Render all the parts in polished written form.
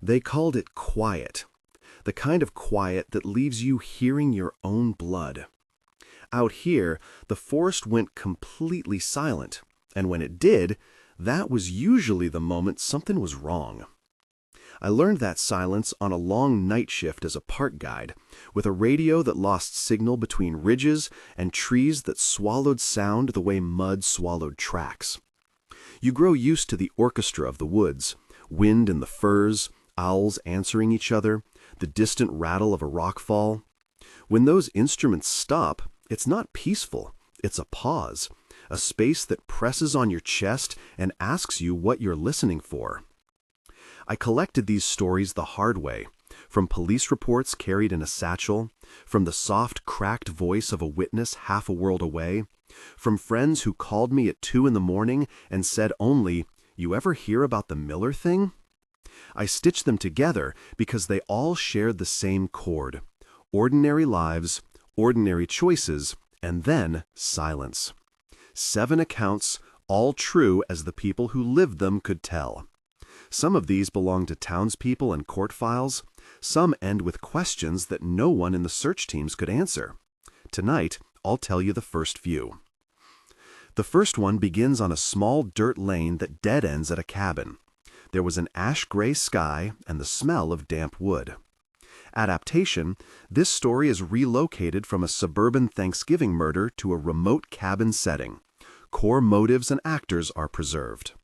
They called it quiet, the kind of quiet that leaves you hearing your own blood. Out here, the forest went completely silent, and when it did, that was usually the moment something was wrong. I learned that silence on a long night shift as a park guide, with a radio that lost signal between ridges and trees that swallowed sound the way mud swallowed tracks. You grow used to the orchestra of the woods, wind in the firs, owls answering each other, the distant rattle of a rockfall. When those instruments stop, it's not peaceful, it's a pause, a space that presses on your chest and asks you what you're listening for. I collected these stories the hard way, from police reports carried in a satchel, from the soft, cracked voice of a witness half a world away, from friends who called me at 2 a.m. and said only, "You ever hear about the Miller thing?" I stitched them together because they all shared the same chord: ordinary lives, ordinary choices, and then silence. 7 accounts, all true as the people who lived them could tell. Some of these belong to townspeople and court files. Some end with questions that no one in the search teams could answer. Tonight, I'll tell you the first few. The first one begins on a small dirt lane that dead ends at a cabin. There was an ash-gray sky and the smell of damp wood. Adaptation: this story is relocated from a suburban Thanksgiving murder to a remote cabin setting. Core motives and actors are preserved.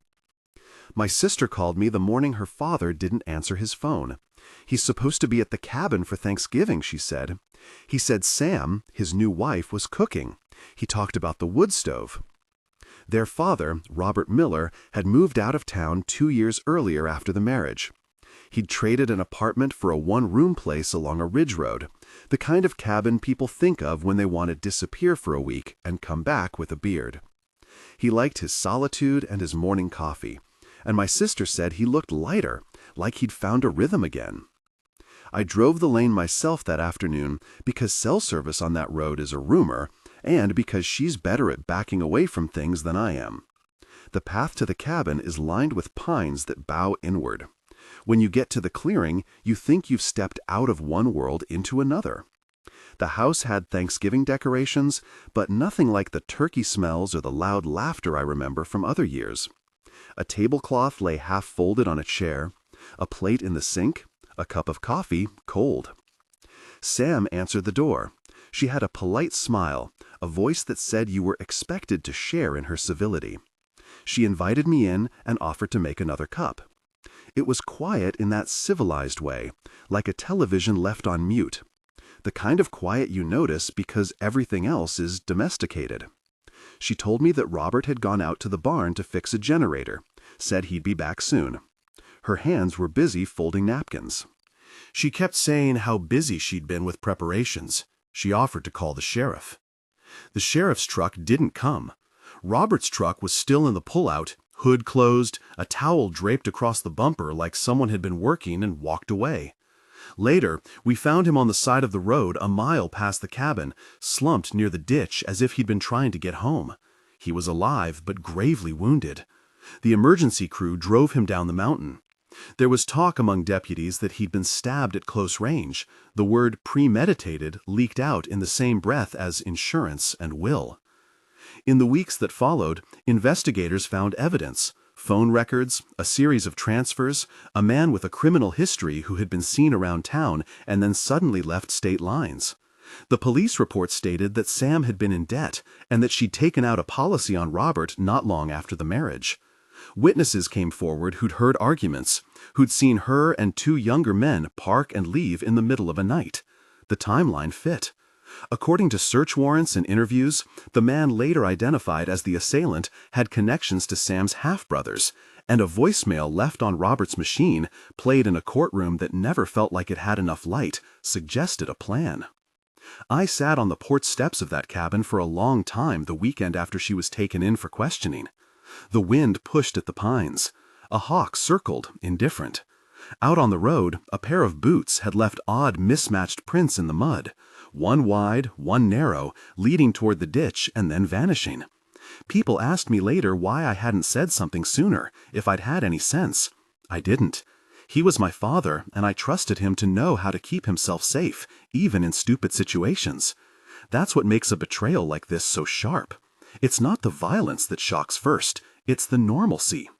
My sister called me the morning her father didn't answer his phone. "He's supposed to be at the cabin for Thanksgiving," she said. "He said Sam, his new wife, was cooking. He talked about the wood stove." Their father, Robert Miller, had moved out of town 2 years earlier after the marriage. He'd traded an apartment for a one-room place along a ridge road, the kind of cabin people think of when they want to disappear for a week and come back with a beard. He liked his solitude and his morning coffee, and my sister said he looked lighter, like he'd found a rhythm again. I drove the lane myself that afternoon because cell service on that road is a rumor, and because she's better at backing away from things than I am. The path to the cabin is lined with pines that bow inward. When you get to the clearing, you think you've stepped out of one world into another. The house had Thanksgiving decorations, but nothing like the turkey smells or the loud laughter I remember from other years. A tablecloth lay half-folded on a chair, a plate in the sink, a cup of coffee, cold. Sam answered the door. She had a polite smile, a voice that said you were expected to share in her civility. She invited me in and offered to make another cup. It was quiet in that civilized way, like a television left on mute. The kind of quiet you notice because everything else is domesticated. She told me that Robert had gone out to the barn to fix a generator, said he'd be back soon. Her hands were busy folding napkins. She kept saying how busy she'd been with preparations. She offered to call the sheriff. The sheriff's truck didn't come. Robert's truck was still in the pullout, hood closed, a towel draped across the bumper like someone had been working and walked away. Later, we found him on the side of the road a mile past the cabin, slumped near the ditch as if he'd been trying to get home. He was alive, but gravely wounded. The emergency crew drove him down the mountain. There was talk among deputies that he'd been stabbed at close range. The word premeditated leaked out in the same breath as insurance and will. In the weeks that followed, investigators found evidence: phone records, a series of transfers, a man with a criminal history who had been seen around town and then suddenly left state lines. The police report stated that Sam had been in debt and that she'd taken out a policy on Robert not long after the marriage. Witnesses came forward who'd heard arguments, who'd seen her and 2 younger men park and leave in the middle of a night. The timeline fit. According to search warrants and interviews, the man later identified as the assailant had connections to Sam's half-brothers, and a voicemail left on Robert's machine, played in a courtroom that never felt like it had enough light, suggested a plan. I sat on the porch steps of that cabin for a long time the weekend after she was taken in for questioning. The wind pushed at the pines. A hawk circled, indifferent. Out on the road, a pair of boots had left odd mismatched prints in the mud, one wide, one narrow, leading toward the ditch and then vanishing. People asked me later why I hadn't said something sooner, if I'd had any sense. I didn't. He was my father, and I trusted him to know how to keep himself safe, even in stupid situations. That's what makes a betrayal like this so sharp. It's not the violence that shocks first, it's the normalcy.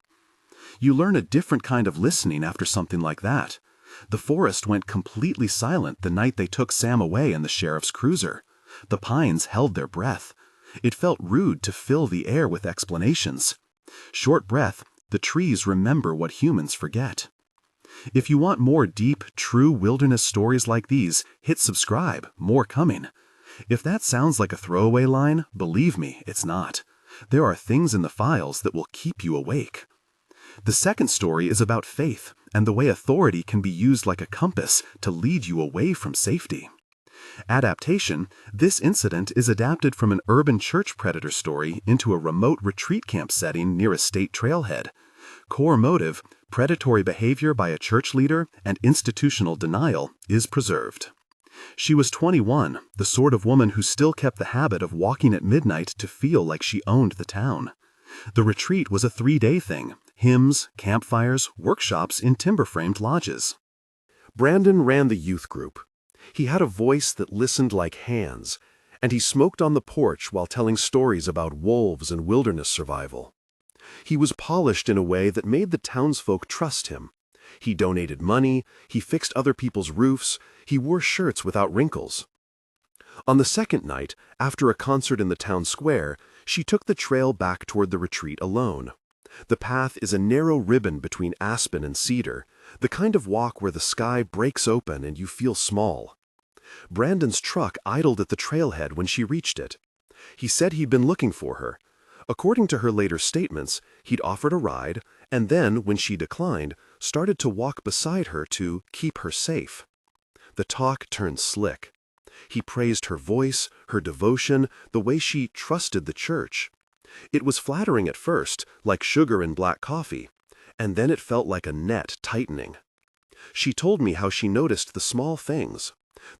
You learn a different kind of listening after something like that. The forest went completely silent the night they took Sam away in the sheriff's cruiser. The pines held their breath. It felt rude to fill the air with explanations. Short breath, the trees remember what humans forget. If you want more deep, true wilderness stories like these, hit subscribe, more coming. If that sounds like a throwaway line, believe me, it's not. There are things in the files that will keep you awake. The second story is about faith and the way authority can be used like a compass to lead you away from safety. Adaptation: this incident is adapted from an urban church predator story into a remote retreat camp setting near a state trailhead. Core motive: predatory behavior by a church leader and institutional denial is preserved. She was 21, the sort of woman who still kept the habit of walking at midnight to feel like she owned the town. The retreat was a 3-day thing: hymns, campfires, workshops in timber-framed lodges. Brandon ran the youth group. He had a voice that listened like hands, and he smoked on the porch while telling stories about wolves and wilderness survival. He was polished in a way that made the townsfolk trust him. He donated money, he fixed other people's roofs, he wore shirts without wrinkles. On the second night, after a concert in the town square, she took the trail back toward the retreat alone. The path is a narrow ribbon between aspen and cedar, the kind of walk where the sky breaks open and you feel small. Brandon's truck idled at the trailhead when she reached it. He said he'd been looking for her. According to her later statements, he'd offered a ride, and then, when she declined, started to walk beside her to keep her safe. The talk turned slick. He praised her voice, her devotion, the way she trusted the church. It was flattering at first, like sugar in black coffee, and then it felt like a net tightening. She told me how she noticed the small things,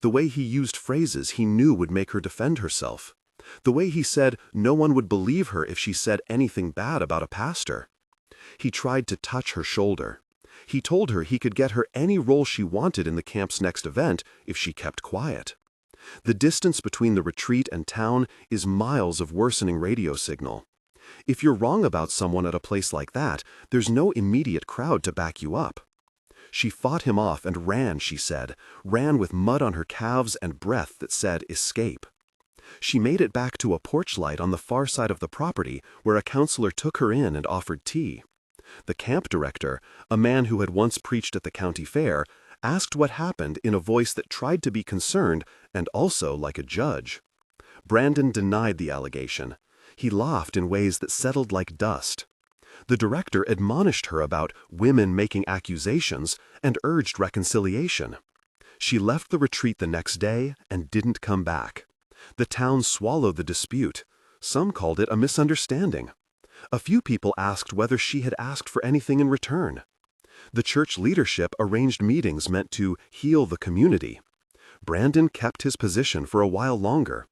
the way he used phrases he knew would make her defend herself, the way he said no one would believe her if she said anything bad about a pastor. He tried to touch her shoulder. He told her he could get her any role she wanted in the camp's next event if she kept quiet. The distance between the retreat and town is miles of worsening radio signal. If you're wrong about someone at a place like that, there's no immediate crowd to back you up. She fought him off and ran, she said, ran with mud on her calves and breath that said escape. She made it back to a porch light on the far side of the property where a counselor took her in and offered tea. The camp director, a man who had once preached at the county fair, asked what happened in a voice that tried to be concerned and also like a judge. Brandon denied the allegation. He laughed in ways that settled like dust. The director admonished her about women making accusations and urged reconciliation. She left the retreat the next day and didn't come back. The town swallowed the dispute. Some called it a misunderstanding. A few people asked whether she had asked for anything in return. The church leadership arranged meetings meant to heal the community. Brandon kept his position for a while longer.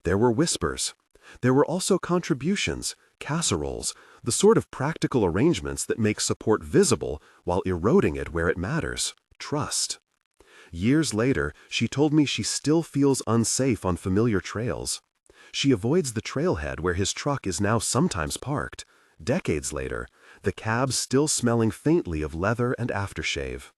There were whispers. There were also contributions, casseroles, the sort of practical arrangements that make support visible while eroding it where it matters: trust. Years later, she told me she still feels unsafe on familiar trails. She avoids the trailhead where his truck is now sometimes parked. Decades later, the cab's still smelling faintly of leather and aftershave.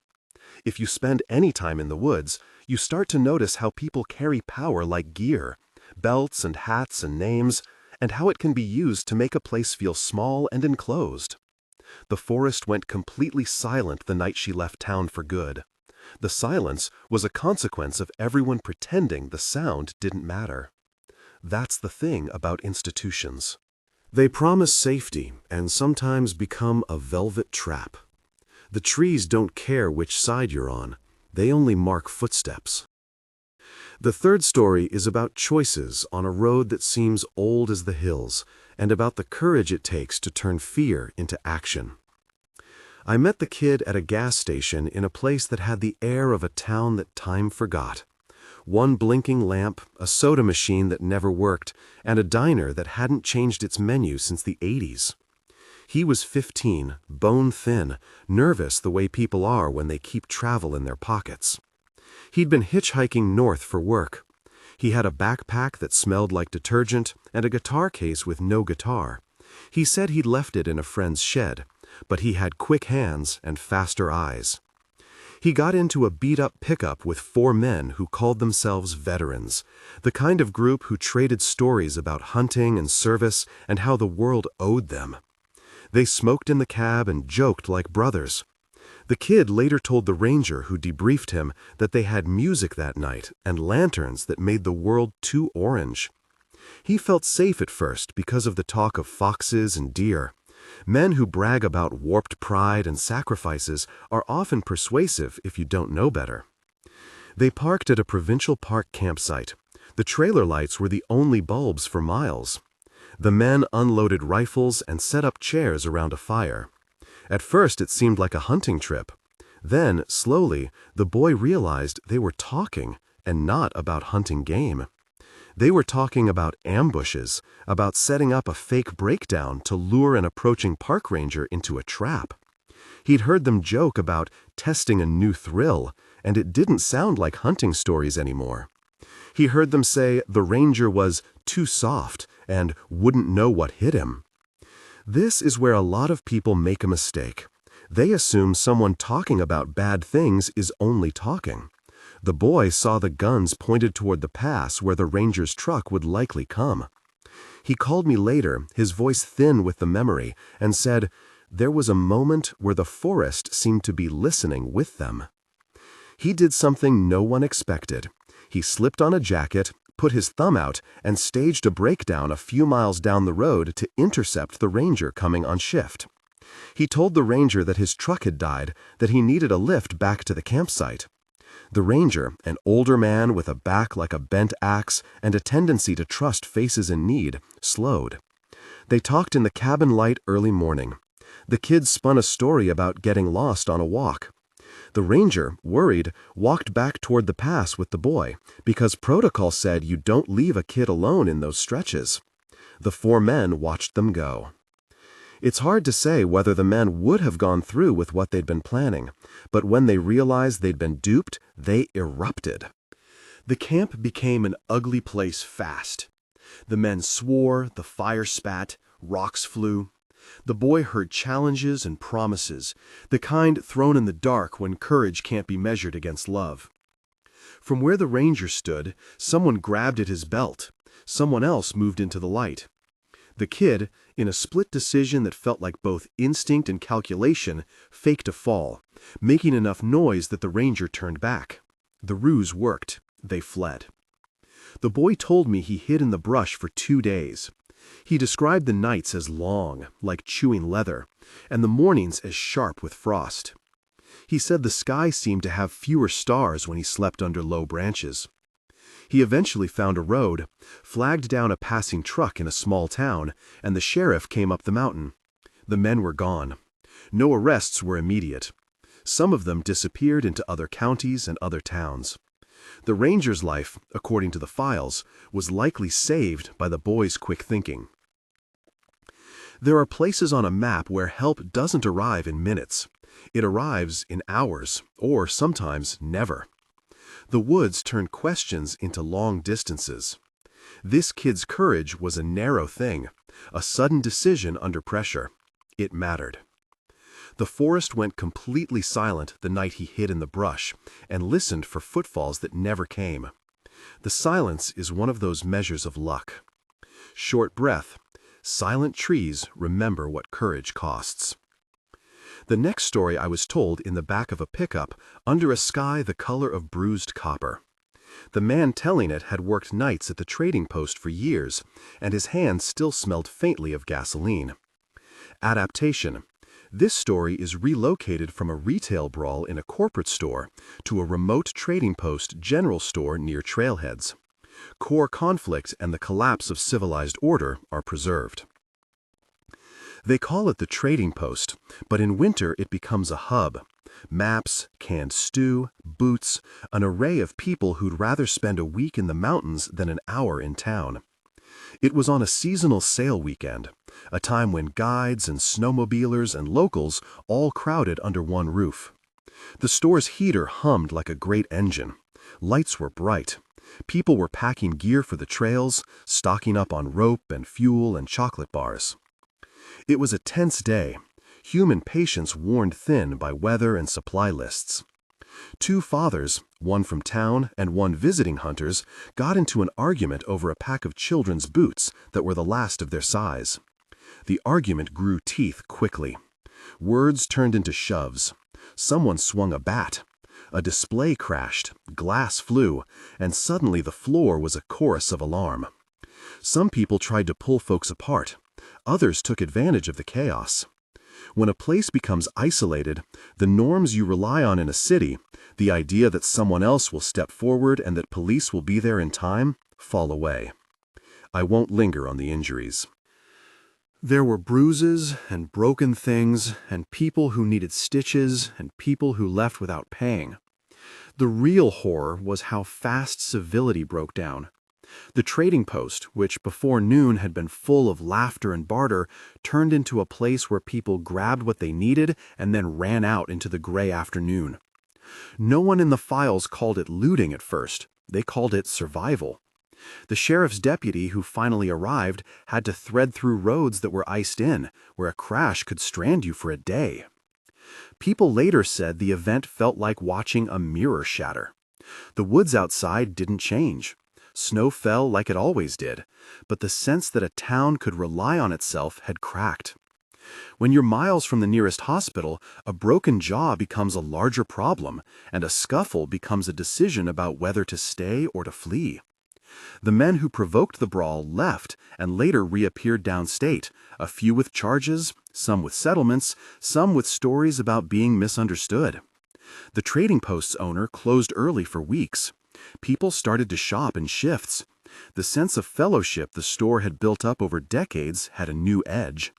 If you spend any time in the woods, you start to notice how people carry power like gear, belts and hats and names, and how it can be used to make a place feel small and enclosed. The forest went completely silent the night she left town for good. The silence was a consequence of everyone pretending the sound didn't matter. That's the thing about institutions. They promise safety and sometimes become a velvet trap. The trees don't care which side you're on. They only mark footsteps. The third story is about choices on a road that seems old as the hills, and about the courage it takes to turn fear into action. I met the kid at a gas station in a place that had the air of a town that time forgot. One blinking lamp, a soda machine that never worked, and a diner that hadn't changed its menu since the 80s. He was 15, bone-thin, nervous the way people are when they keep travel in their pockets. He'd been hitchhiking north for work. He had a backpack that smelled like detergent and a guitar case with no guitar. He said he'd left it in a friend's shed, but he had quick hands and faster eyes. He got into a beat-up pickup with 4 men who called themselves veterans, the kind of group who traded stories about hunting and service and how the world owed them. They smoked in the cab and joked like brothers. The kid later told the ranger who debriefed him that they had music that night and lanterns that made the world too orange. He felt safe at first because of the talk of foxes and deer. Men who brag about warped pride and sacrifices are often persuasive if you don't know better. They parked at a provincial park campsite. The trailer lights were the only bulbs for miles. The men unloaded rifles and set up chairs around a fire. At first it seemed like a hunting trip. Then, slowly, the boy realized they were talking and not about hunting game. They were talking about ambushes, about setting up a fake breakdown to lure an approaching park ranger into a trap. He'd heard them joke about testing a new thrill, and it didn't sound like hunting stories anymore. He heard them say the ranger was too soft and wouldn't know what hit him. This is where a lot of people make a mistake. They assume someone talking about bad things is only talking. The boy saw the guns pointed toward the pass where the ranger's truck would likely come. He called me later, his voice thin with the memory, and said, "There was a moment where the forest seemed to be listening with them." He did something no one expected. He slipped on a jacket, put his thumb out, and staged a breakdown a few miles down the road to intercept the ranger coming on shift. He told the ranger that his truck had died, that he needed a lift back to the campsite. The ranger, an older man with a back like a bent axe and a tendency to trust faces in need, slowed. They talked in the cabin light early morning. The kid spun a story about getting lost on a walk. The ranger, worried, walked back toward the pass with the boy, because protocol said you don't leave a kid alone in those stretches. The 4 men watched them go. It's hard to say whether the men would have gone through with what they'd been planning, but when they realized they'd been duped, they erupted. The camp became an ugly place fast. The men swore, the fire spat, rocks flew. The boy heard challenges and promises, the kind thrown in the dark when courage can't be measured against love. From where the ranger stood, someone grabbed at his belt. Someone else moved into the light. The kid, in a split decision that felt like both instinct and calculation, faked a fall, making enough noise that the ranger turned back. The ruse worked. They fled. The boy told me he hid in the brush for 2 days. He described the nights as long, like chewing leather, and the mornings as sharp with frost. He said the sky seemed to have fewer stars when he slept under low branches. He eventually found a road, flagged down a passing truck in a small town, and the sheriff came up the mountain. The men were gone. No arrests were immediate. Some of them disappeared into other counties and other towns. The ranger's life, according to the files, was likely saved by the boy's quick thinking. There are places on a map where help doesn't arrive in minutes. It arrives in hours, or sometimes never. The woods turn questions into long distances. This kid's courage was a narrow thing, a sudden decision under pressure. It mattered. The forest went completely silent the night he hid in the brush and listened for footfalls that never came. The silence is one of those measures of luck. Short breath. Silent trees remember what courage costs. The next story I was told in the back of a pickup, under a sky the color of bruised copper. The man telling it had worked nights at the trading post for years, and his hands still smelled faintly of gasoline. Adaptation. This story is relocated from a retail brawl in a corporate store to a remote trading post general store near trailheads. Core conflict and the collapse of civilized order are preserved. They call it the trading post, but in winter it becomes a hub. Maps, canned stew, boots, an array of people who'd rather spend a week in the mountains than an hour in town. It was on a seasonal sale weekend, a time when guides and snowmobilers and locals all crowded under one roof. The store's heater hummed like a great engine. Lights were bright. People were packing gear for the trails, stocking up on rope and fuel and chocolate bars. It was a tense day, human patience worn thin by weather and supply lists. Two fathers, one from town and one visiting hunters, got into an argument over a pack of children's boots that were the last of their size. The argument grew teeth quickly. Words turned into shoves. Someone swung a bat. A display crashed, glass flew, and suddenly the floor was a chorus of alarm. Some people tried to pull folks apart. Others took advantage of the chaos. When a place becomes isolated, the norms you rely on in a city, the idea that someone else will step forward and that police will be there in time, fall away. I won't linger on the injuries. There were bruises and broken things and people who needed stitches and people who left without paying. The real horror was how fast civility broke down. The trading post, which before noon had been full of laughter and barter, turned into a place where people grabbed what they needed and then ran out into the gray afternoon. No one in the files called it looting at first. They called it survival. The sheriff's deputy who finally arrived had to thread through roads that were iced in, where a crash could strand you for a day. People later said the event felt like watching a mirror shatter. The woods outside didn't change. Snow fell like it always did, but the sense that a town could rely on itself had cracked. When you're miles from the nearest hospital, a broken jaw becomes a larger problem, and a scuffle becomes a decision about whether to stay or to flee. The men who provoked the brawl left and later reappeared downstate, a few with charges, some with settlements, some with stories about being misunderstood. The trading post's owner closed early for weeks. People started to shop in shifts. The sense of fellowship the store had built up over decades had a new edge.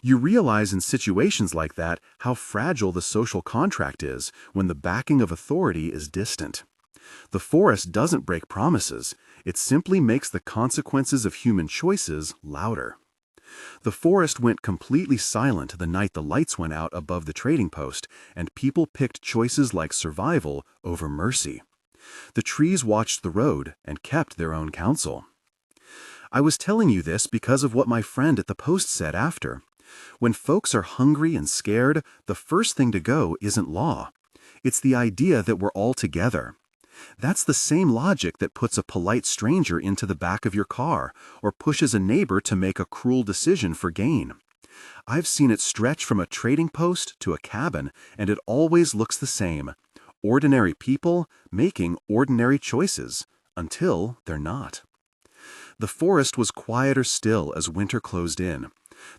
You realize in situations like that how fragile the social contract is when the backing of authority is distant. The forest doesn't break promises, it simply makes the consequences of human choices louder. The forest went completely silent the night the lights went out above the trading post, and people picked choices like survival over mercy. The trees watched the road and kept their own counsel. I was telling you this because of what my friend at the post said after. When folks are hungry and scared, the first thing to go isn't law. It's the idea that we're all together. That's the same logic that puts a polite stranger into the back of your car or pushes a neighbor to make a cruel decision for gain. I've seen it stretch from a trading post to a cabin, and it always looks the same. Ordinary people making ordinary choices, until they're not. The forest was quieter still as winter closed in.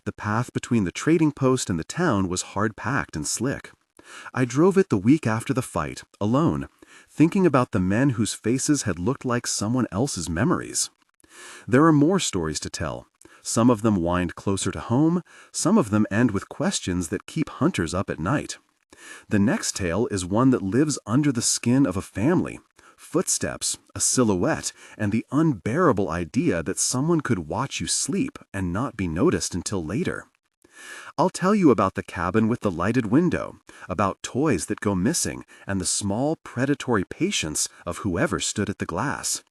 The path between the trading post and the town was hard-packed and slick. I drove it the week after the fight, alone, thinking about the men whose faces had looked like someone else's memories. There are more stories to tell. Some of them wind closer to home, some of them end with questions that keep hunters up at night. The next tale is one that lives under the skin of a family. Footsteps, a silhouette, and the unbearable idea that someone could watch you sleep and not be noticed until later. I'll tell you about the cabin with the lighted window, about toys that go missing, and the small predatory patience of whoever stood at the glass.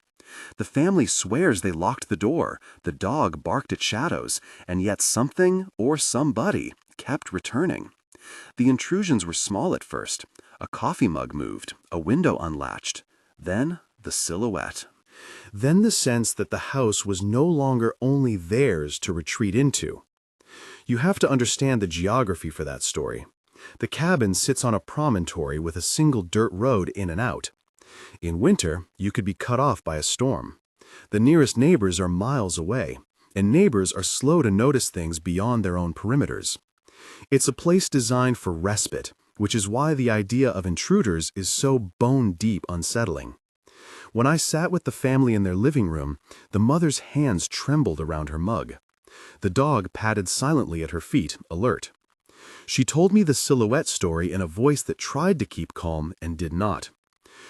The family swears they locked the door, the dog barked at shadows, and yet something or somebody kept returning. The intrusions were small at first. A coffee mug moved, a window unlatched. Then the silhouette. Then the sense that the house was no longer only theirs to retreat into. You have to understand the geography for that story. The cabin sits on a promontory with a single dirt road in and out. In winter, you could be cut off by a storm. The nearest neighbors are miles away, and neighbors are slow to notice things beyond their own perimeters. It's a place designed for respite, which is why the idea of intruders is so bone-deep unsettling. When I sat with the family in their living room, the mother's hands trembled around her mug. The dog padded silently at her feet, alert. She told me the silhouette story in a voice that tried to keep calm and did not.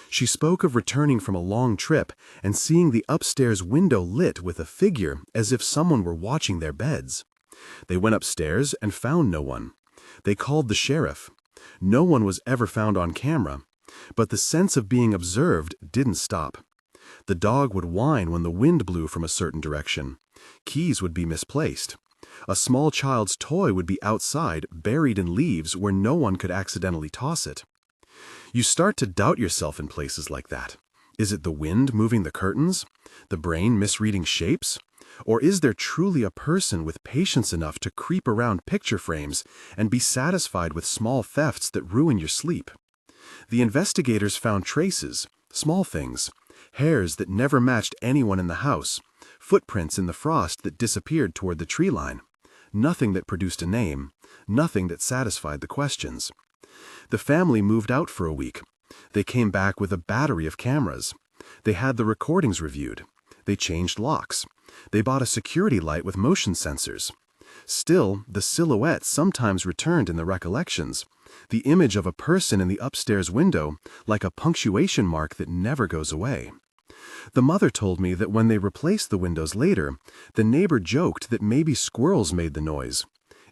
She spoke of returning from a long trip and seeing the upstairs window lit with a figure as if someone were watching their beds. They went upstairs and found no one. They called the sheriff. No one was ever found on camera, but the sense of being observed didn't stop. The dog would whine when the wind blew from a certain direction. Keys would be misplaced. A small child's toy would be outside, buried in leaves where no one could accidentally toss it. You start to doubt yourself in places like that. Is it the wind moving the curtains? The brain misreading shapes? Or is there truly a person with patience enough to creep around picture frames and be satisfied with small thefts that ruin your sleep? The investigators found traces, small things, hairs that never matched anyone in the house, footprints in the frost that disappeared toward the tree line. Nothing that produced a name, nothing that satisfied the questions. The family moved out for a week. They came back with a battery of cameras. They had the recordings reviewed. They changed locks. They bought a security light with motion sensors. Still, the silhouette sometimes returned in the recollections, the image of a person in the upstairs window, like a punctuation mark that never goes away. The mother told me that when they replaced the windows later, the neighbor joked that maybe squirrels made the noise.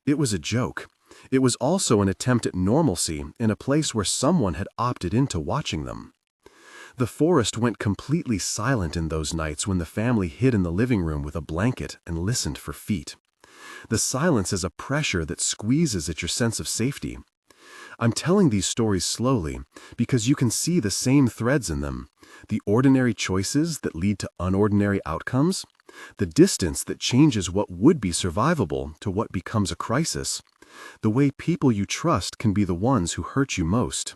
It was a joke. It was also an attempt at normalcy in a place where someone had opted into watching them. The forest went completely silent in those nights when the family hid in the living room with a blanket and listened for feet. The silence is a pressure that squeezes at your sense of safety. I'm telling these stories slowly because you can see the same threads in them, the ordinary choices that lead to unordinary outcomes, the distance that changes what would be survivable to what becomes a crisis, the way people you trust can be the ones who hurt you most.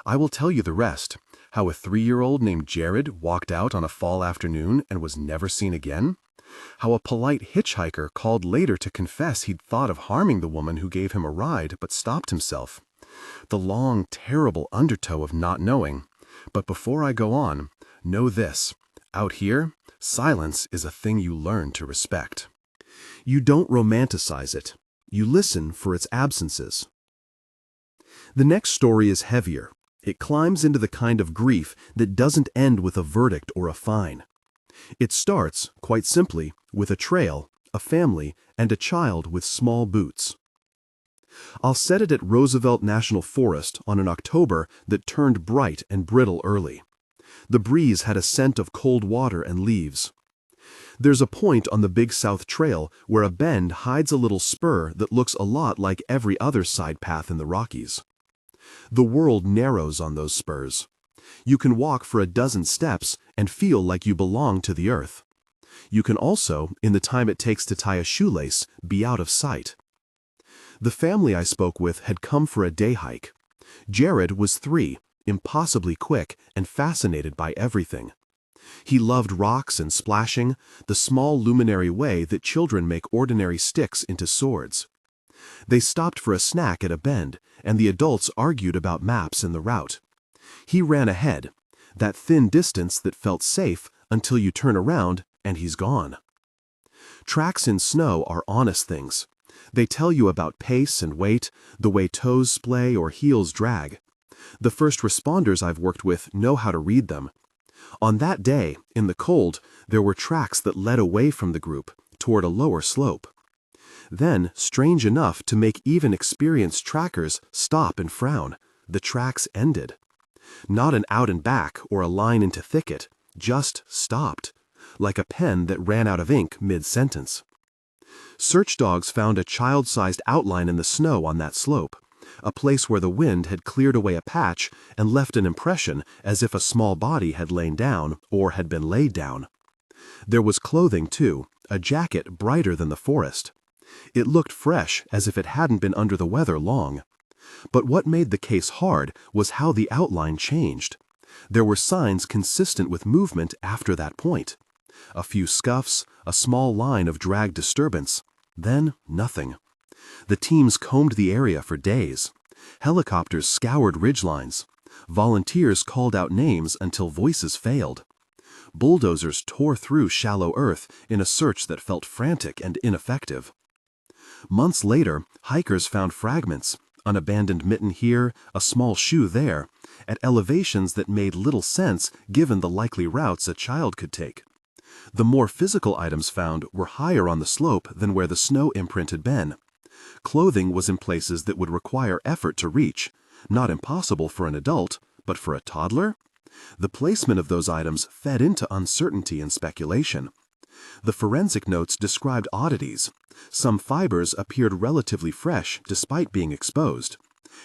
I will tell you the rest, how a 3-year-old named Jared walked out on a fall afternoon and was never seen again, how a polite hitchhiker called later to confess he'd thought of harming the woman who gave him a ride but stopped himself, the long, terrible undertow of not knowing. But before I go on, know this: out here, silence is a thing you learn to respect. You don't romanticize it. You listen for its absences. The next story is heavier. It climbs into the kind of grief that doesn't end with a verdict or a fine. It starts, quite simply, with a trail, a family, and a child with small boots. I'll set it at Roosevelt National Forest on an October that turned bright and brittle early. The breeze had a scent of cold water and leaves. There's a point on the Big South Trail where a bend hides a little spur that looks a lot like every other side path in the Rockies. The world narrows on those spurs. You can walk for a dozen steps and feel like you belong to the earth. You can also, in the time it takes to tie a shoelace, be out of sight. The family I spoke with had come for a day hike. Jared was 3, impossibly quick and fascinated by everything. He loved rocks and splashing, the small luminary way that children make ordinary sticks into swords. They stopped for a snack at a bend, and the adults argued about maps and the route. He ran ahead, that thin distance that felt safe until you turn around and he's gone. Tracks in snow are honest things. They tell you about pace and weight, the way toes splay or heels drag. The first responders I've worked with know how to read them. On that day, in the cold, there were tracks that led away from the group, toward a lower slope. Then, strange enough to make even experienced trackers stop and frown, the tracks ended. Not an out and back or a line into thicket, just stopped, like a pen that ran out of ink mid-sentence. Search dogs found a child-sized outline in the snow on that slope, a place where the wind had cleared away a patch and left an impression as if a small body had lain down or had been laid down. There was clothing, too, a jacket brighter than the forest. It looked fresh, as if it hadn't been under the weather long. But what made the case hard was how the outline changed. There were signs consistent with movement after that point. A few scuffs, a small line of drag disturbance, then nothing. The teams combed the area for days. Helicopters scoured ridgelines. Volunteers called out names until voices failed. Bulldozers tore through shallow earth in a search that felt frantic and ineffective. Months later, hikers found fragments, An abandoned mitten here, a small shoe there, at elevations that made little sense given the likely routes a child could take. The more physical items found were higher on the slope than where the snow imprint had been. Clothing was in places that would require effort to reach, not impossible for an adult, but for a toddler? The placement of those items fed into uncertainty and speculation. The forensic notes described oddities. Some fibers appeared relatively fresh despite being exposed,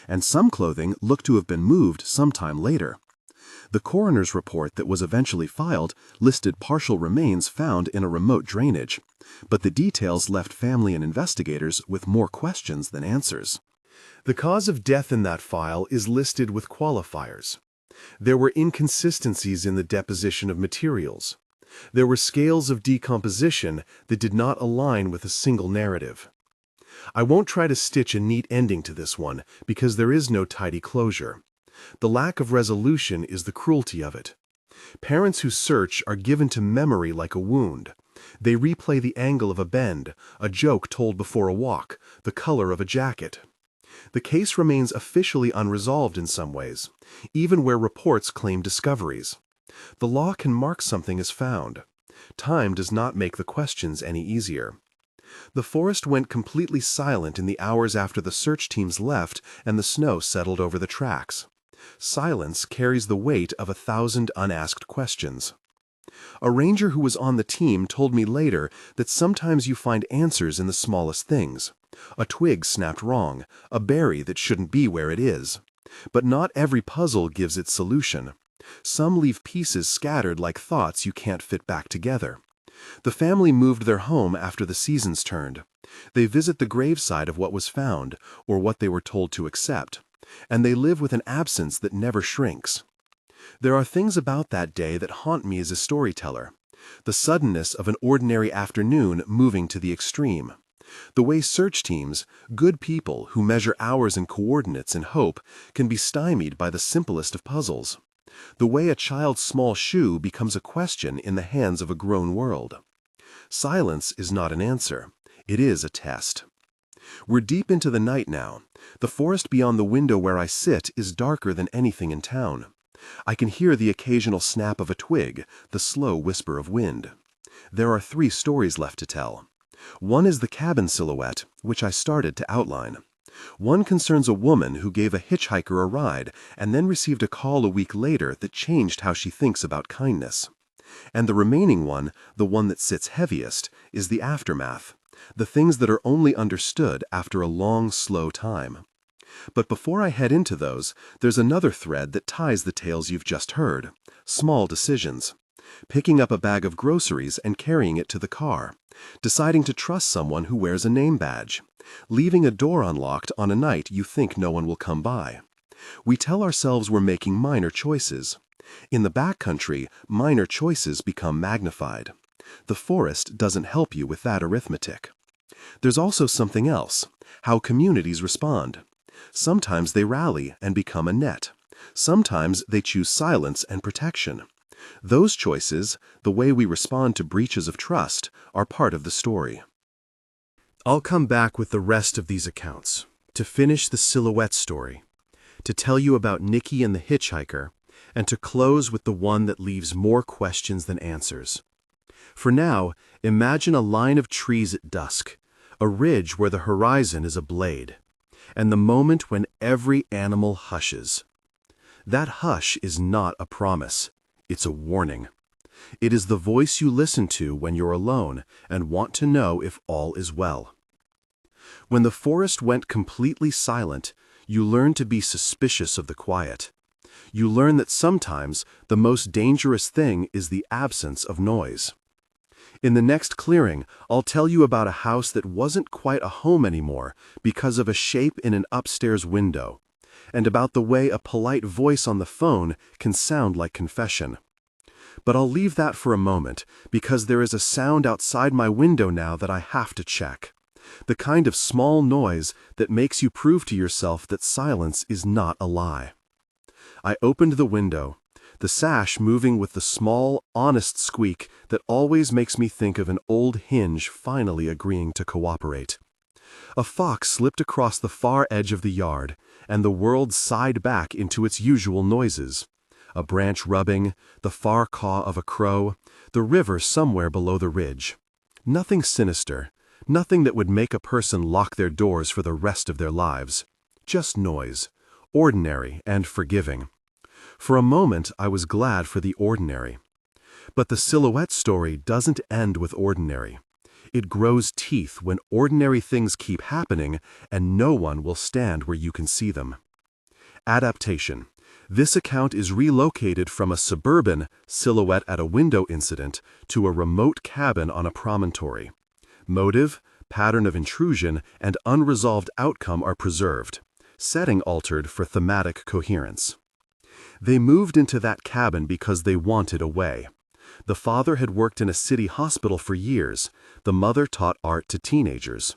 and some clothing looked to have been moved sometime later. The coroner's report that was eventually filed listed partial remains found in a remote drainage, but the details left family and investigators with more questions than answers. The cause of death in that file is listed with qualifiers. There were inconsistencies in the deposition of materials. There were scales of decomposition that did not align with a single narrative. I won't try to stitch a neat ending to this one because there is no tidy closure. The lack of resolution is the cruelty of it. Parents who search are given to memory like a wound. They replay the angle of a bend, a joke told before a walk, the color of a jacket. The case remains officially unresolved in some ways, even where reports claim discoveries. The law can mark something as found. Time does not make the questions any easier. The forest went completely silent in the hours after the search teams left and the snow settled over the tracks. Silence carries the weight of 1,000 unasked questions. A ranger who was on the team told me later that sometimes you find answers in the smallest things. A twig snapped wrong, a berry that shouldn't be where it is. But not every puzzle gives its solution. Some leave pieces scattered like thoughts you can't fit back together. The family moved their home after the seasons turned. They visit the graveside of what was found, or what they were told to accept, and they live with an absence that never shrinks. There are things about that day that haunt me as a storyteller. The suddenness of an ordinary afternoon moving to the extreme. The way search teams, good people who measure hours and coordinates in hope, can be stymied by the simplest of puzzles. The way a child's small shoe becomes a question in the hands of a grown world. Silence is not an answer. It is a test. We're deep into the night now. The forest beyond the window where I sit is darker than anything in town. I can hear the occasional snap of a twig, the slow whisper of wind. There are 3 stories left to tell. One is the cabin silhouette, which I started to outline. One concerns a woman who gave a hitchhiker a ride and then received a call a week later that changed how she thinks about kindness. And the remaining one, the one that sits heaviest, is the aftermath, the things that are only understood after a long, slow time. But before I head into those, there's another thread that ties the tales you've just heard: small decisions. Picking up a bag of groceries and carrying it to the car. Deciding to trust someone who wears a name badge. Leaving a door unlocked on a night you think no one will come by. We tell ourselves we're making minor choices. In the backcountry, minor choices become magnified. The forest doesn't help you with that arithmetic. There's also something else: how communities respond. Sometimes they rally and become a net. Sometimes they choose silence and protection. Those choices, the way we respond to breaches of trust, are part of the story. I'll come back with the rest of these accounts, to finish the silhouette story, to tell you about Nikki and the hitchhiker, and to close with the one that leaves more questions than answers. For now, imagine a line of trees at dusk, a ridge where the horizon is a blade, and the moment when every animal hushes. That hush is not a promise. It's a warning. It is the voice you listen to when you're alone and want to know if all is well. When the forest went completely silent, you learn to be suspicious of the quiet. You learn that sometimes the most dangerous thing is the absence of noise. In the next clearing, I'll tell you about a house that wasn't quite a home anymore because of a shape in an upstairs window, and about the way a polite voice on the phone can sound like confession. But I'll leave that for a moment, because there is a sound outside my window now that I have to check. The kind of small noise that makes you prove to yourself that silence is not a lie. I opened the window, the sash moving with the small, honest squeak that always makes me think of an old hinge finally agreeing to cooperate. A fox slipped across the far edge of the yard, and the world sighed back into its usual noises. A branch rubbing, the far caw of a crow, the river somewhere below the ridge. Nothing sinister, nothing that would make a person lock their doors for the rest of their lives. Just noise, ordinary and forgiving. For a moment I was glad for the ordinary. But the silhouette story doesn't end with ordinary. It grows teeth when ordinary things keep happening and no one will stand where you can see them. Adaptation. This account is relocated from a suburban silhouette at a window incident to a remote cabin on a promontory. Motive, pattern of intrusion, and unresolved outcome are preserved. Setting altered for thematic coherence. They moved into that cabin because they wanted a way. The father had worked in a city hospital for years. The mother taught art to teenagers.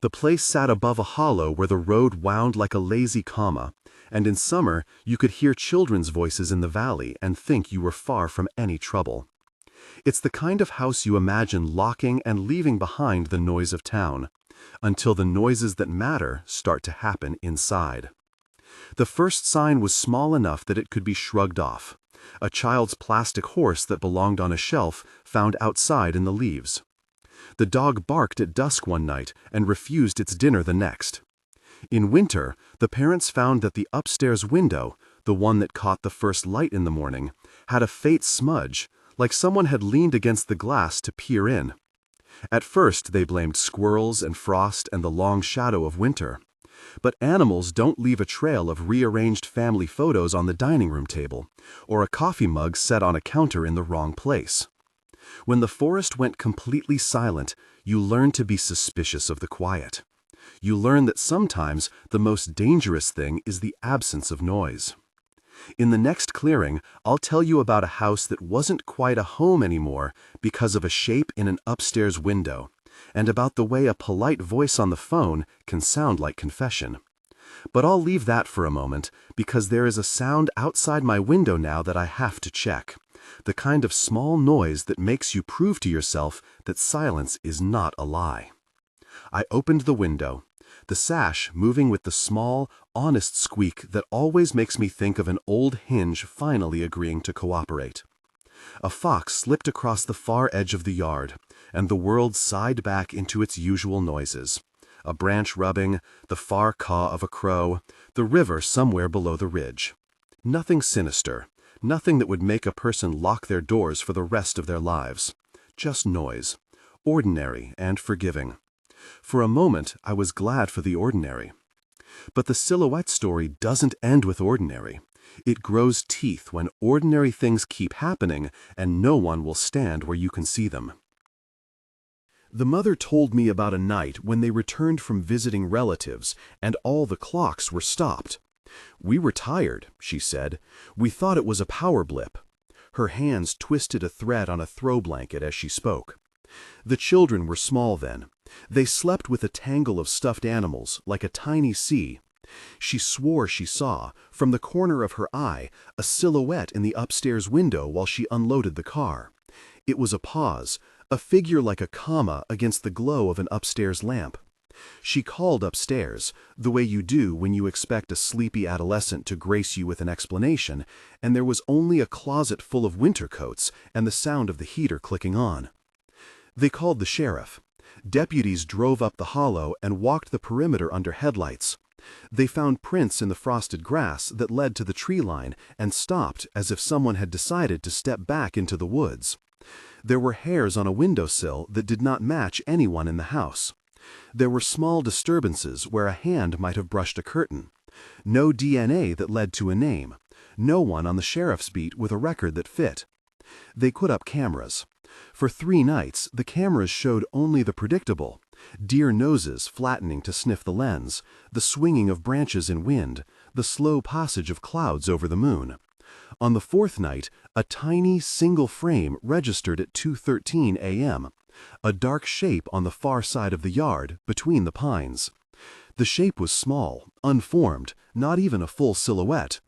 The place sat above a hollow where the road wound like a lazy comma, and in summer you could hear children's voices in the valley and think you were far from any trouble. It's the kind of house you imagine locking and leaving behind the noise of town, until the noises that matter start to happen inside. The first sign was small enough that it could be shrugged off. A child's plastic horse that belonged on a shelf found outside in the leaves. The dog barked at dusk one night and refused its dinner the next. In winter, the parents found that the upstairs window, the one that caught the first light in the morning, had a faint smudge, like someone had leaned against the glass to peer in. At first they blamed squirrels and frost and the long shadow of winter. But animals don't leave a trail of rearranged family photos on the dining room table, or a coffee mug set on a counter in the wrong place. When the forest went completely silent, you learn to be suspicious of the quiet. You learn that sometimes the most dangerous thing is the absence of noise. In the next clearing, I'll tell you about a house that wasn't quite a home anymore because of a shape in an upstairs window, and about the way a polite voice on the phone can sound like confession. But I'll leave that for a moment, because there is a sound outside my window now that I have to check. The kind of small noise that makes you prove to yourself that silence is not a lie. I opened the window, the sash moving with the small, honest squeak that always makes me think of an old hinge finally agreeing to cooperate. A fox slipped across the far edge of the yard, and the world sighed back into its usual noises. A branch rubbing, the far caw of a crow, the river somewhere below the ridge. Nothing sinister, nothing that would make a person lock their doors for the rest of their lives. Just noise, ordinary and forgiving. For a moment, I was glad for the ordinary. But the silhouette story doesn't end with ordinary. It grows teeth when ordinary things keep happening and no one will stand where you can see them. The mother told me about a night when they returned from visiting relatives and all the clocks were stopped. "We were tired," she said. "We thought it was a power blip." Her hands twisted a thread on a throw blanket as she spoke. The children were small then. They slept with a tangle of stuffed animals, like a tiny sea. She swore she saw, from the corner of her eye, a silhouette in the upstairs window while she unloaded the car. It was a pause, a figure like a comma against the glow of an upstairs lamp. She called upstairs, the way you do when you expect a sleepy adolescent to grace you with an explanation, and there was only a closet full of winter coats and the sound of the heater clicking on. They called the sheriff. Deputies drove up the hollow and walked the perimeter under headlights. They found prints in the frosted grass that led to the tree line and stopped as if someone had decided to step back into the woods. There were hairs on a windowsill that did not match anyone in the house. There were small disturbances where a hand might have brushed a curtain. No DNA that led to a name. No one on the sheriff's beat with a record that fit. They put up cameras. For 3 nights, the cameras showed only the predictable: deer noses flattening to sniff the lens, the swinging of branches in wind, the slow passage of clouds over the moon. On the 4th night, a tiny single frame registered at 2:13 a.m., a dark shape on the far side of the yard, between the pines. The shape was small, unformed, not even a full silhouette,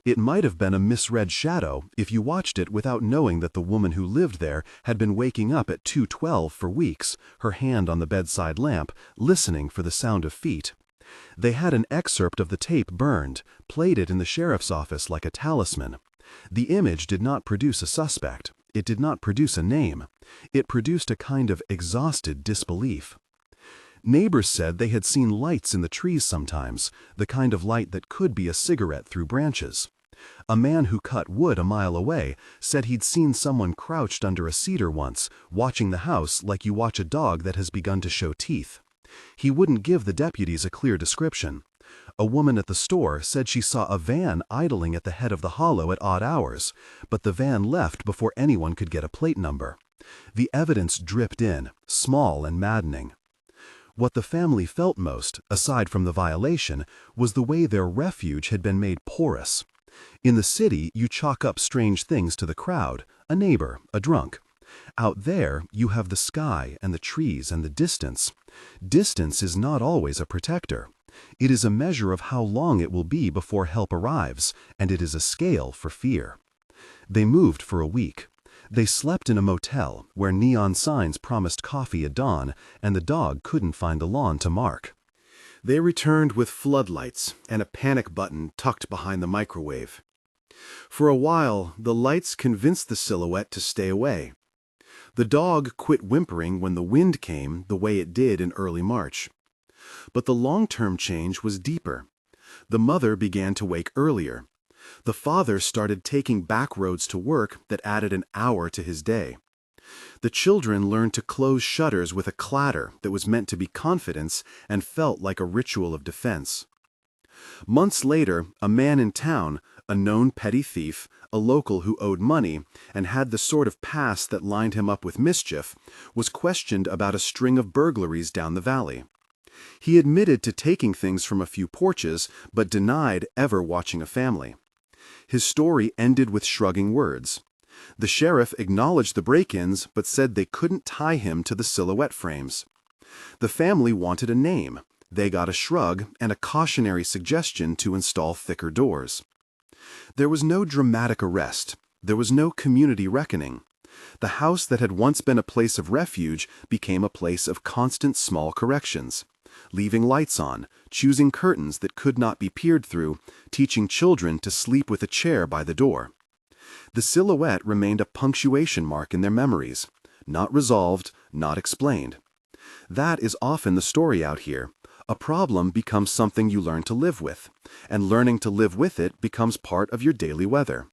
It might have been a misread shadow if you watched it without knowing that the woman who lived there had been waking up at 2:12 for weeks, her hand on the bedside lamp, listening for the sound of feet. They had an excerpt of the tape burned, played it in the sheriff's office like a talisman. The image did not produce a suspect. It did not produce a name. It produced a kind of exhausted disbelief. Neighbors said they had seen lights in the trees sometimes, the kind of light that could be a cigarette through branches. A man who cut wood a mile away said he'd seen someone crouched under a cedar once, watching the house like you watch a dog that has begun to show teeth. He wouldn't give the deputies a clear description. A woman at the store said she saw a van idling at the head of the hollow at odd hours, but the van left before anyone could get a plate number. The evidence dripped in, small and maddening. What the family felt most, aside from the violation, was the way their refuge had been made porous. In the city, you chalk up strange things to the crowd, a neighbor, a drunk. Out there, you have the sky and the trees and the distance. Distance is not always a protector. It is a measure of how long it will be before help arrives, and it is a scale for fear. They moved for a week. They slept in a motel where neon signs promised coffee at dawn, and the dog couldn't find the lawn to mark. They returned with floodlights and a panic button tucked behind the microwave. For a while, the lights convinced the silhouette to stay away. The dog quit whimpering when the wind came the way it did in early March. But the long-term change was deeper. The mother began to wake earlier. The father started taking back roads to work that added an hour to his day. The children learned to close shutters with a clatter that was meant to be confidence and felt like a ritual of defense. Months later, a man in town, a known petty thief, a local who owed money, and had the sort of past that lined him up with mischief, was questioned about a string of burglaries down the valley. He admitted to taking things from a few porches, but denied ever watching a family. His story ended with shrugging words. The sheriff acknowledged the break-ins, but said they couldn't tie him to the silhouette frames. The family wanted a name. They got a shrug and a cautionary suggestion to install thicker doors. There was no dramatic arrest. There was no community reckoning. The house that had once been a place of refuge became a place of constant small corrections. Leaving lights on, choosing curtains that could not be peered through, teaching children to sleep with a chair by the door. The silhouette remained a punctuation mark in their memories, not resolved, not explained. That is often the story out here. A problem becomes something you learn to live with, and learning to live with it becomes part of your daily weather.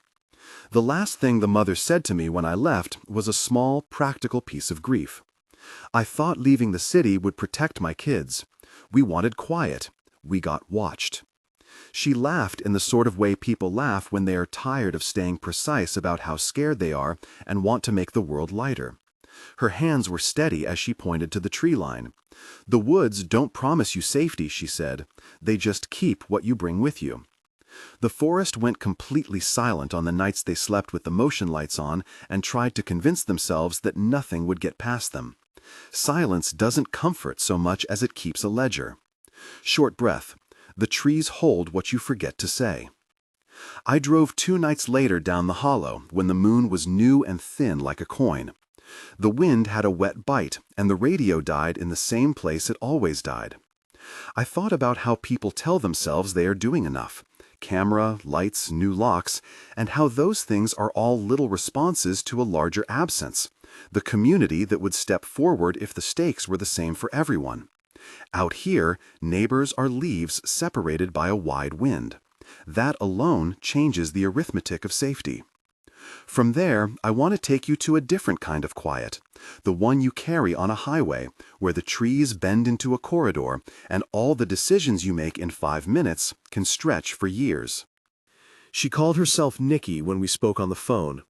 The last thing the mother said to me when I left was a small, practical piece of grief. I thought leaving the city would protect my kids. We wanted quiet. We got watched. She laughed in the sort of way people laugh when they are tired of staying precise about how scared they are and want to make the world lighter. Her hands were steady as she pointed to the tree line. The woods don't promise you safety, she said. They just keep what you bring with you. The forest went completely silent on the nights they slept with the motion lights on and tried to convince themselves that nothing would get past them. Silence doesn't comfort so much as it keeps a ledger. Short breath. The trees hold what you forget to say. I drove 2 nights later down the hollow when the moon was new and thin like a coin. The wind had a wet bite, and the radio died in the same place it always died. I thought about how people tell themselves they are doing enough. Camera, lights, new locks, and how those things are all little responses to a larger absence, the community that would step forward if the stakes were the same for everyone. Out here, neighbors are leaves separated by a wide wind. That alone changes the arithmetic of safety. From there, I want to take you to a different kind of quiet, the one you carry on a highway, where the trees bend into a corridor, and all the decisions you make in 5 minutes can stretch for years. She called herself Nikki when we spoke on the phone.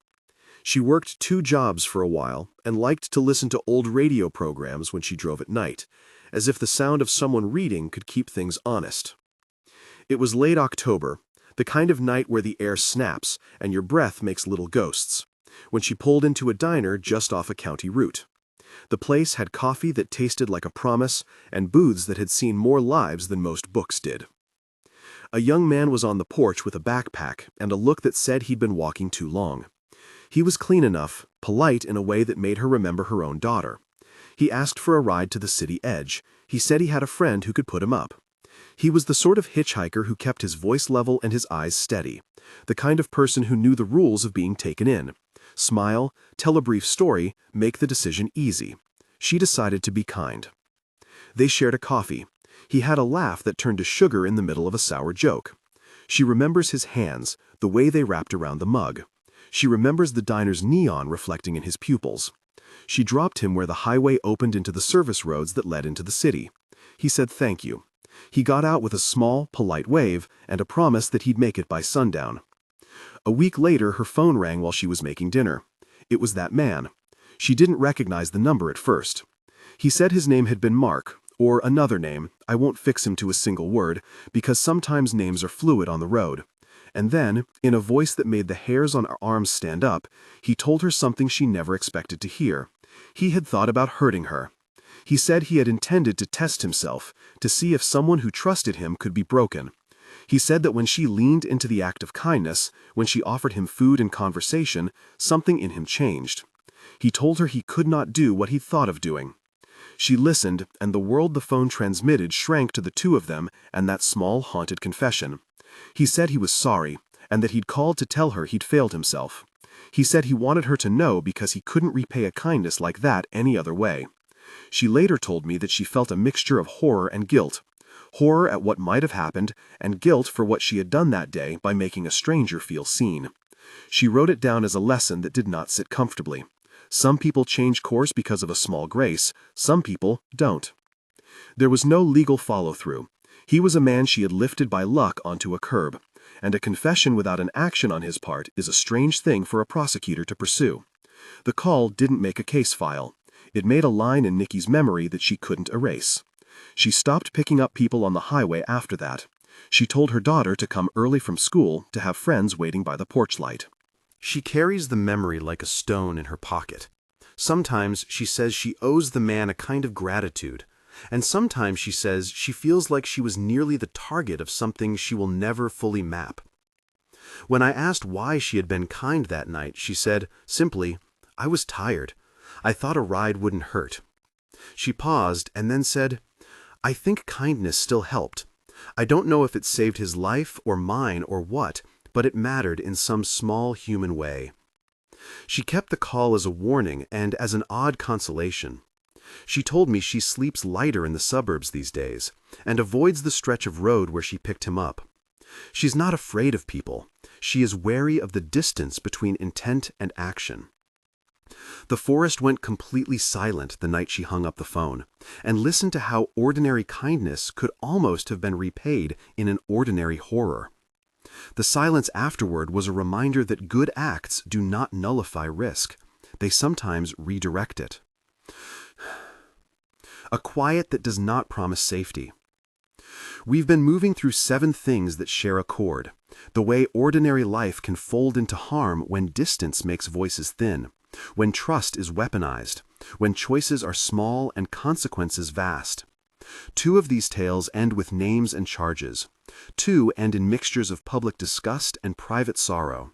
She worked 2 jobs for a while and liked to listen to old radio programs when she drove at night, as if the sound of someone reading could keep things honest. It was late October, the kind of night where the air snaps and your breath makes little ghosts, when she pulled into a diner just off a county route. The place had coffee that tasted like a promise and booths that had seen more lives than most books did. A young man was on the porch with a backpack and a look that said he'd been walking too long. He was clean enough, polite in a way that made her remember her own daughter. He asked for a ride to the city edge. He said he had a friend who could put him up. He was the sort of hitchhiker who kept his voice level and his eyes steady, the kind of person who knew the rules of being taken in. Smile, tell a brief story, make the decision easy. She decided to be kind. They shared a coffee. He had a laugh that turned to sugar in the middle of a sour joke. She remembers his hands, the way they wrapped around the mug. She remembers the diner's neon reflecting in his pupils. She dropped him where the highway opened into the service roads that led into the city. He said thank you. He got out with a small, polite wave and a promise that he'd make it by sundown. A week later, her phone rang while she was making dinner. It was that man. She didn't recognize the number at first. He said his name had been Mark, or another name. I won't fix him to a single word, because sometimes names are fluid on the road. And then, in a voice that made the hairs on her arms stand up, he told her something she never expected to hear. He had thought about hurting her. He said he had intended to test himself, to see if someone who trusted him could be broken. He said that when she leaned into the act of kindness, when she offered him food and conversation, something in him changed. He told her he could not do what he thought of doing. She listened, and the world the phone transmitted shrank to the two of them and that small, haunted confession. He said he was sorry, and that he'd called to tell her he'd failed himself. He said he wanted her to know because he couldn't repay a kindness like that any other way. She later told me that she felt a mixture of horror and guilt. Horror at what might have happened, and guilt for what she had done that day by making a stranger feel seen. She wrote it down as a lesson that did not sit comfortably. Some people change course because of a small grace, some people don't. There was no legal follow-through. He was a man she had lifted by luck onto a curb, and a confession without an action on his part is a strange thing for a prosecutor to pursue. The call didn't make a case file. It made a line in Nikki's memory that she couldn't erase. She stopped picking up people on the highway after that. She told her daughter to come early from school to have friends waiting by the porch light. She carries the memory like a stone in her pocket. Sometimes she says she owes the man a kind of gratitude, and sometimes she says she feels like she was nearly the target of something she will never fully map. When I asked why she had been kind that night, she said, simply, "I was tired. I thought a ride wouldn't hurt." She paused and then said, "I think kindness still helped. I don't know if it saved his life or mine or what, but it mattered in some small human way." She kept the call as a warning and as an odd consolation. She told me she sleeps lighter in the suburbs these days and avoids the stretch of road where she picked him up. She's not afraid of people. She is wary of the distance between intent and action. The forest went completely silent the night she hung up the phone, and listened to how ordinary kindness could almost have been repaid in an ordinary horror. The silence afterward was a reminder that good acts do not nullify risk. They sometimes redirect it. A quiet that does not promise safety. We've been moving through 7 things that share a chord, the way ordinary life can fold into harm when distance makes voices thin, when trust is weaponized, when choices are small and consequences vast. 2 of these tales end with names and charges. 2 end in mixtures of public disgust and private sorrow.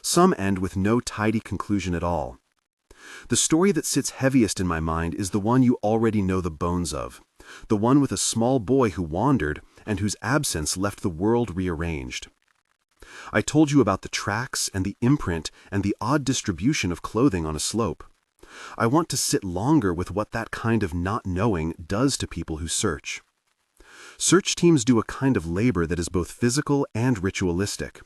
Some end with no tidy conclusion at all. The story that sits heaviest in my mind is the one you already know the bones of, the one with a small boy who wandered and whose absence left the world rearranged. I told you about the tracks and the imprint and the odd distribution of clothing on a slope. I want to sit longer with what that kind of not knowing does to people who search. Search teams do a kind of labor that is both physical and ritualistic.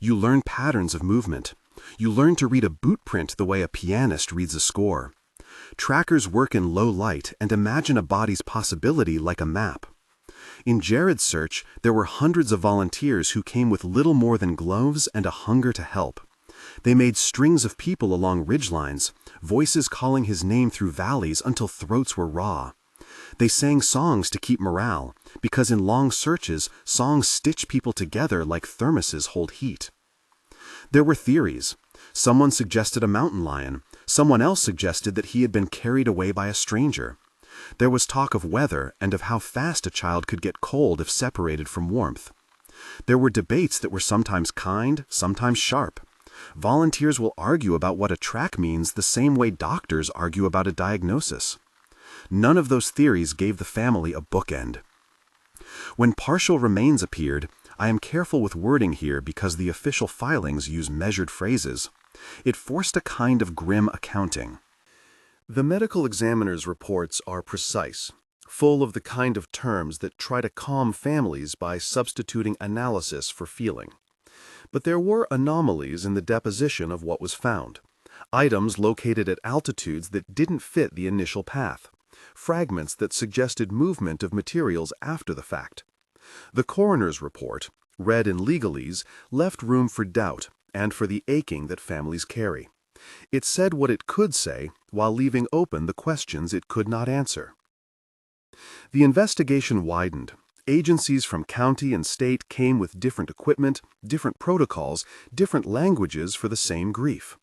You learn patterns of movement. You learn to read a boot print the way a pianist reads a score. Trackers work in low light and imagine a body's possibility like a map. In Jared's search, there were hundreds of volunteers who came with little more than gloves and a hunger to help. They made strings of people along ridgelines, voices calling his name through valleys until throats were raw. They sang songs to keep morale, because in long searches, songs stitch people together like thermoses hold heat. There were theories. Someone suggested a mountain lion. Someone else suggested that he had been carried away by a stranger. There was talk of weather and of how fast a child could get cold if separated from warmth. There were debates that were sometimes kind, sometimes sharp. Volunteers will argue about what a track means the same way doctors argue about a diagnosis. None of those theories gave the family a bookend. When partial remains appeared, I am careful with wording here because the official filings use measured phrases. It forced a kind of grim accounting. The medical examiner's reports are precise, full of the kind of terms that try to calm families by substituting analysis for feeling. But there were anomalies in the deposition of what was found. Items located at altitudes that didn't fit the initial path. Fragments that suggested movement of materials after the fact. The coroner's report, read in legalese, left room for doubt and for the aching that families carry. It said what it could say while leaving open the questions it could not answer. The investigation widened. Agencies from county and state came with different equipment, different protocols, different languages for the same grief.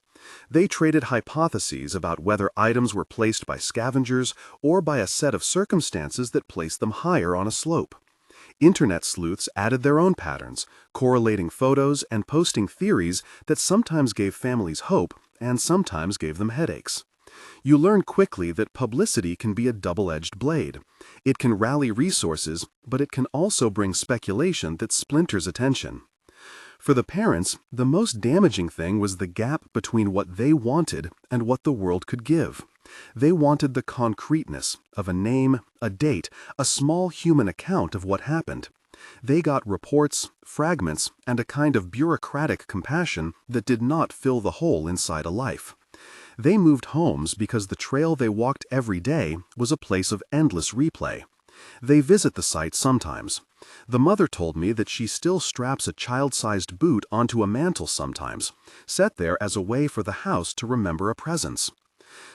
They traded hypotheses about whether items were placed by scavengers or by a set of circumstances that placed them higher on a slope. Internet sleuths added their own patterns, correlating photos and posting theories that sometimes gave families hope and sometimes gave them headaches. You learn quickly that publicity can be a double-edged blade. It can rally resources, but it can also bring speculation that splinters attention. For the parents, the most damaging thing was the gap between what they wanted and what the world could give. They wanted the concreteness of a name, a date, a small human account of what happened. They got reports, fragments, and a kind of bureaucratic compassion that did not fill the hole inside a life. They moved homes because the trail they walked every day was a place of endless replay. They visit the site sometimes. The mother told me that she still straps a child-sized boot onto a mantle sometimes, set there as a way for the house to remember a presence.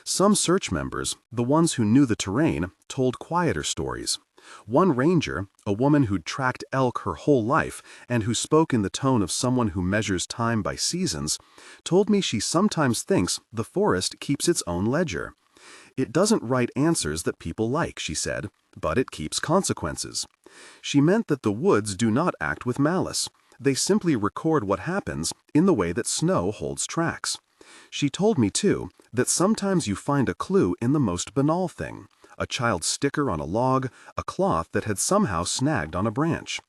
Some search members, the ones who knew the terrain, told quieter stories. One ranger, a woman who'd tracked elk her whole life and who spoke in the tone of someone who measures time by seasons, told me she sometimes thinks the forest keeps its own ledger. It doesn't write answers that people like, she said, but it keeps consequences. She meant that the woods do not act with malice. They simply record what happens in the way that snow holds tracks. She told me, too, that sometimes you find a clue in the most banal thing. A child's sticker on a log, a cloth that had somehow snagged on a branch.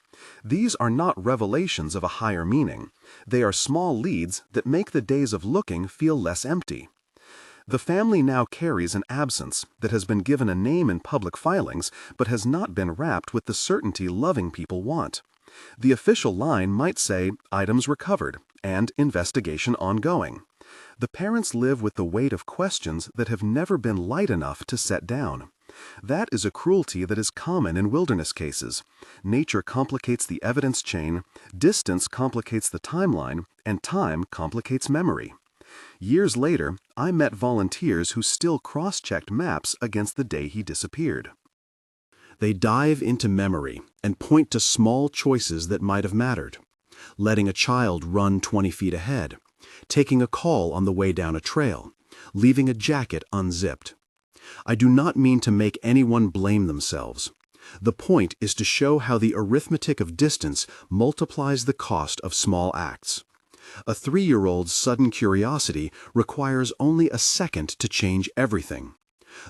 These are not revelations of a higher meaning. They are small leads that make the days of looking feel less empty. The family now carries an absence that has been given a name in public filings but has not been wrapped with the certainty loving people want. The official line might say, items recovered, and investigation ongoing. The parents live with the weight of questions that have never been light enough to set down. That is a cruelty that is common in wilderness cases. Nature complicates the evidence chain, distance complicates the timeline, and time complicates memory. Years later, I met volunteers who still cross-checked maps against the day he disappeared. They dive into memory and point to small choices that might have mattered. Letting a child run 20 feet ahead, taking a call on the way down a trail, leaving a jacket unzipped. I do not mean to make anyone blame themselves. The point is to show how the arithmetic of distance multiplies the cost of small acts. A 3-year-old's sudden curiosity requires only a second to change everything.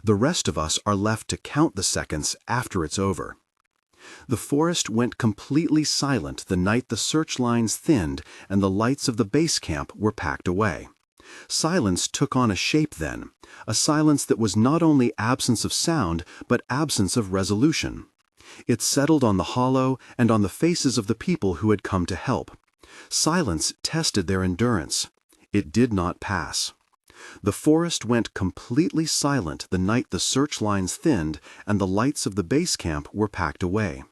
The rest of us are left to count the seconds after it's over. The forest went completely silent the night the search lines thinned and the lights of the base camp were packed away. Silence took on a shape then, a silence that was not only absence of sound but absence of resolution. It settled on the hollow and on the faces of the people who had come to help. Silence tested their endurance. It did not pass. The forest went completely silent the night the search lines thinned and the lights of the base camp were packed away.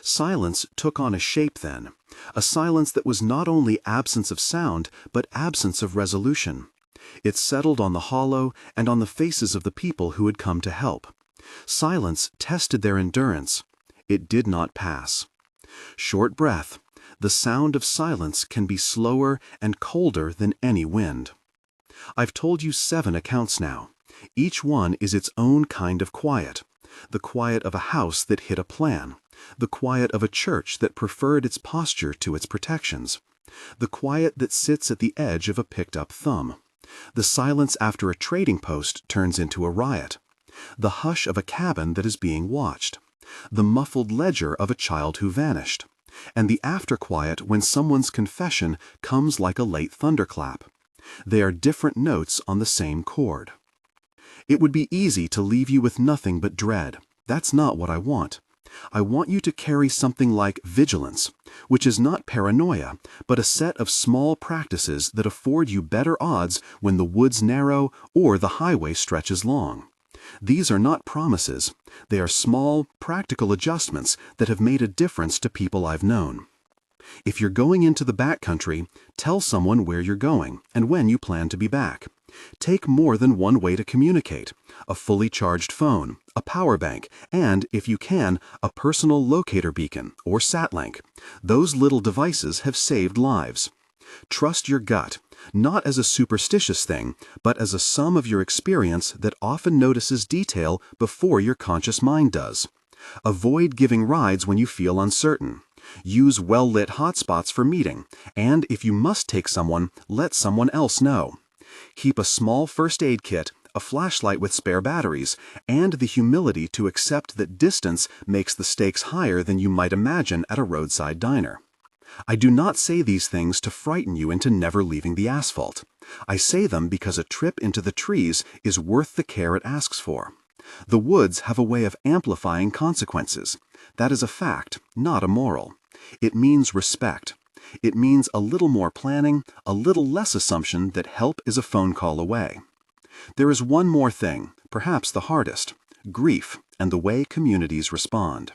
Silence took on a shape then, a silence that was not only absence of sound but absence of resolution. It settled on the hollow and on the faces of the people who had come to help. Silence tested their endurance. It did not pass. Short breath. The sound of silence can be slower and colder than any wind. I've told you 7 accounts now. Each one is its own kind of quiet. The quiet of a house that hit a plan. The quiet of a church that preferred its posture to its protections. The quiet that sits at the edge of a picked-up thumb. The silence after a trading post turns into a riot. The hush of a cabin that is being watched. The muffled ledger of a child who vanished. And the after-quiet when someone's confession comes like a late thunderclap. They are different notes on the same chord. It would be easy to leave you with nothing but dread. That's not what I want. I want you to carry something like vigilance, which is not paranoia, but a set of small practices that afford you better odds when the woods narrow or the highway stretches long. These are not promises. They are small, practical adjustments that have made a difference to people I've known. If you're going into the backcountry, tell someone where you're going and when you plan to be back. Take more than one way to communicate: a fully charged phone, a power bank, and, if you can, a personal locator beacon or SatLink. Those little devices have saved lives. Trust your gut, not as a superstitious thing, but as a sum of your experience that often notices detail before your conscious mind does. Avoid giving rides when you feel uncertain. Use well-lit hotspots for meeting, and if you must take someone, let someone else know. Keep a small first aid kit, a flashlight with spare batteries, and the humility to accept that distance makes the stakes higher than you might imagine at a roadside diner. I do not say these things to frighten you into never leaving the asphalt. I say them because a trip into the trees is worth the care it asks for. The woods have a way of amplifying consequences. That is a fact, not a moral. It means respect. It means a little more planning, a little less assumption that help is a phone call away. There is one more thing, perhaps the hardest: grief and the way communities respond.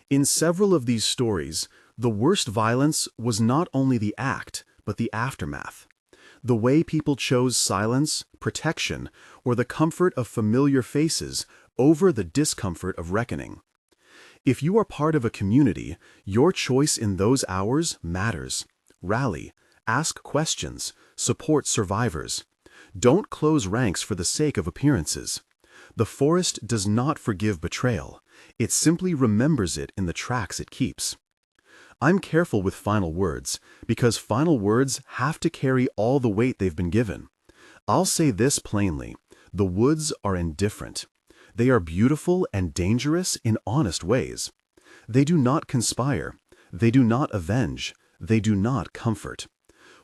In several of these stories, the worst violence was not only the act, but the aftermath. The way people chose silence, protection, or the comfort of familiar faces over the discomfort of reckoning. If you are part of a community, your choice in those hours matters. Rally, ask questions, support survivors. Don't close ranks for the sake of appearances. The forest does not forgive betrayal. It simply remembers it in the tracks it keeps. I'm careful with final words, because final words have to carry all the weight they've been given. I'll say this plainly: the woods are indifferent. They are beautiful and dangerous in honest ways. They do not conspire. They do not avenge. They do not comfort.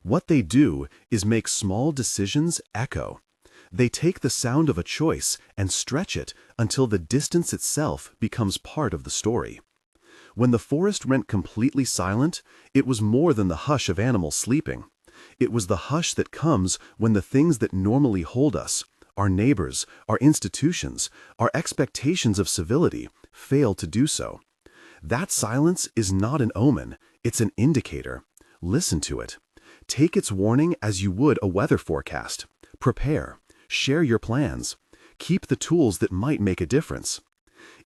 What they do is make small decisions echo. They take the sound of a choice and stretch it until the distance itself becomes part of the story. When the forest went completely silent, it was more than the hush of animals sleeping. It was the hush that comes when the things that normally hold us, our neighbors, our institutions, our expectations of civility, fail to do so. That silence is not an omen, it's an indicator. Listen to it. Take its warning as you would a weather forecast. Prepare. Share your plans. Keep the tools that might make a difference.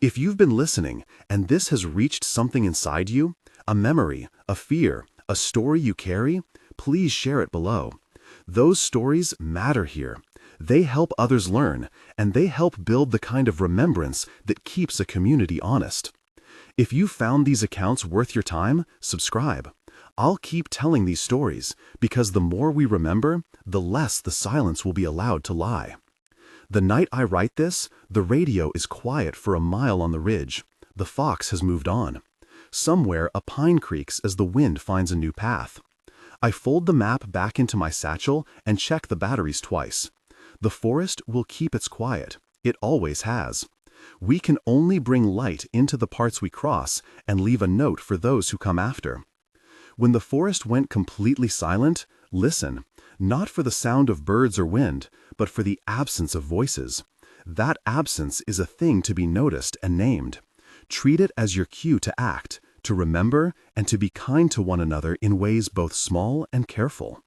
If you've been listening and this has reached something inside you, a memory, a fear, a story you carry, please share it below. Those stories matter here. They help others learn, and they help build the kind of remembrance that keeps a community honest. If you found these accounts worth your time, subscribe. I'll keep telling these stories, because the more we remember, the less the silence will be allowed to lie. The night I write this, the radio is quiet for a mile on the ridge. The fox has moved on. Somewhere a pine creaks as the wind finds a new path. I fold the map back into my satchel and check the batteries twice. The forest will keep its quiet. It always has. We can only bring light into the parts we cross and leave a note for those who come after. When the forest went completely silent, listen, not for the sound of birds or wind, but for the absence of voices. That absence is a thing to be noticed and named. Treat it as your cue to act, to remember, and to be kind to one another in ways both small and careful.